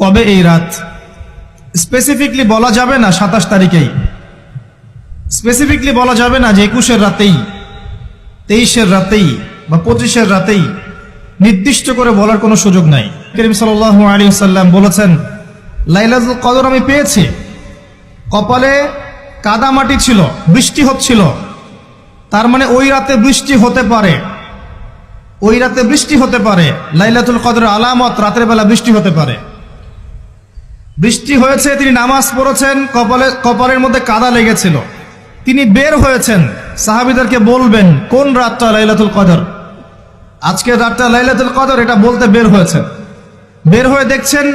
কবে এই রাত স্পেসিফিকলি বলা যাবে না, 27 তারিখেই স্পেসিফিকলি বলা যাবে না যে 21-এর রাতেই, 23-এর রাতেই বা 25-এর রাতেই, নির্দিষ্ট করে বলার কোনো সুযোগ নাই। করিম সাল্লাল্লাহু আলাইহি ওয়াসাল্লাম বলেছেন, লাইলাতুল কদর আমি পেয়েছি, কপালে কাদামাটি ছিল, বৃষ্টি হচ্ছিল, তার মানে ওই রাতে বৃষ্টি হতে পারে, ওই রাতে বৃষ্টি হতে পারে। লাইলাতুল কদরের আলামত রাতের বেলা বৃষ্টি হতে পারে। বৃষ্টি হয়েছে, তিনি নামাজ পড়েছেন, কপালের মধ্যে কাদা লেগেছিল, তিনি বের হয়েছেন, সাহাবীদেরকে বলবেন কোন রাতটা লাইলাতুল কদর, আজকের রাতটা লাইলাতুল কদর, এটা বলতে বের হয়েছেন। বের হয়ে দেখছেন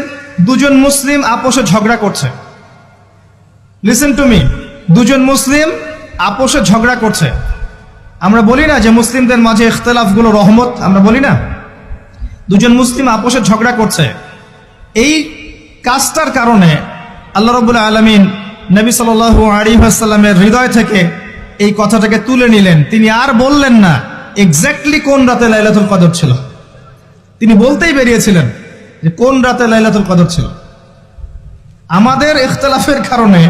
দুজন মুসলিম আপোষে ঝগড়া করছে। লিসেন টু মি, দুজন মুসলিম আপোষে ঝগড়া করছে। আমরা বলি না যে মুসলিমদের মাঝে ইখতিলাফগুলো রহমত, আমরা বলি না? দুজন মুসলিম আপোষে ঝগড়া করছে। এই কাজটার কারণে আল্লাহ রাব্বুল আলামিন নবী সাল্লাল্লাহু আলাইহি ওয়াসাল্লামের হৃদয় থেকে এই কথাটাকে তুলে নিলেন। তিনি আর বললেন না এক্স্যাক্টলি কোন রাতে লাইলাতুল কদর ছিল, তিনি বলতেই বেরিয়েছিলেন যে কোন রাতে লাইলাতুল কদর ছিল। আমাদের ইখতিলাফের কারণে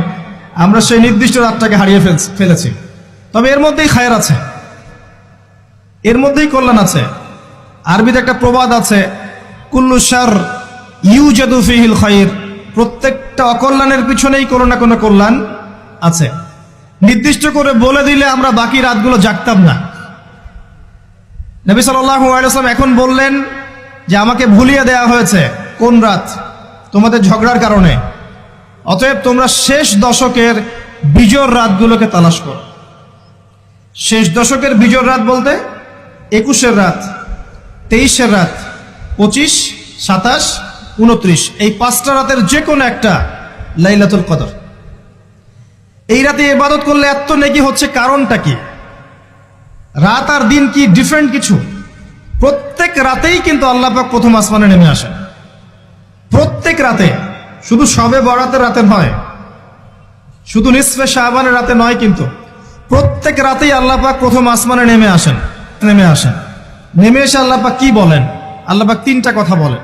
আমরা সেই নির্দিষ্ট রাতটাকে হারিয়ে ফেলেছি। তবে এর মধ্যেই খায়ের আছে, এর মধ্যেই কল্যাণ আছে। আরবিতে একটা প্রবাদ আছে, কুল্লু শার ইউজাদু ফিহিল খায়র, প্রত্যেকটা অকল্যাণের পিছনেই কোনো না কোনো কল্যাণ আছে। নির্দিষ্ট করে বলে দিলে আমরা বাকি রাতগুলো জাগতাম না। নবী সাল্লাল্লাহু আলাইহি ওয়াসাল্লাম এখন বললেন যে আমাকে ভুলিয়ে দেয়া হয়েছে কোন রাত, তোমাদের ঝগড়ার কারণে। অতএব তোমরা শেষ দশকের বিজোড় রাতগুলোকে তালাশ করো। শেষ দশকের বিজোড় রাত বলতে 21-এর রাত, 23-এর রাত, 25, 27, 29, এই 5টা রাতের যে কোনো একটা লাইলাতুল কদর। এই রাতে ইবাদত করলে এত নেকি হচ্ছে, কারণটা কি? রাত আর দিন কি ডিফারেন্ট কিছু? প্রত্যেক রাতেই কিন্তু আল্লাহ পাক প্রথম আসমানে নেমে আসেন, প্রত্যেক রাতে, শুধু শবে বরাতের রাতে নয়, শুধু নিসফে শাবানের রাতে নয়, কিন্তু প্রত্যেক রাতেই আল্লাহ পাক প্রথম আসমানে নেমে আসেন। নেমে এসে আল্লাহ পাক কি বলেন? আল্লাহ পাক 3টা কথা বলেন।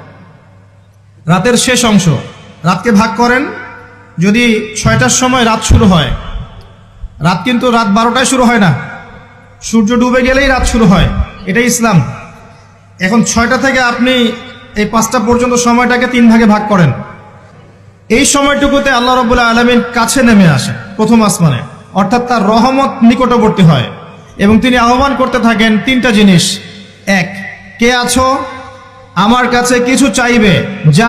রাতের শেষ অংশ, রাতকে ভাগ করেন। যদি 6টার সময় রাত শুরু হয়, রাত কিন্তু রাত 12টায় শুরু হয় না, সূর্য ডুবে গেলেই রাত শুরু হয়, এটাই ইসলাম। এখন 6টা থেকে আপনি এই 5টা পর্যন্ত সময়টাকে 3 ভাগে ভাগ করেন। এই সময়টুকুতে আল্লাহ রাব্বুল আলামিন কাছে নেমে আসে প্রথম আসমানে, অর্থাৎ তার রহমত নিকটবর্তী হয়, এবং তিনি আহ্বান করতে থাকেন 3টা জিনিস। 1, কে আছো আমার কাছে কিছু চাইবে, যা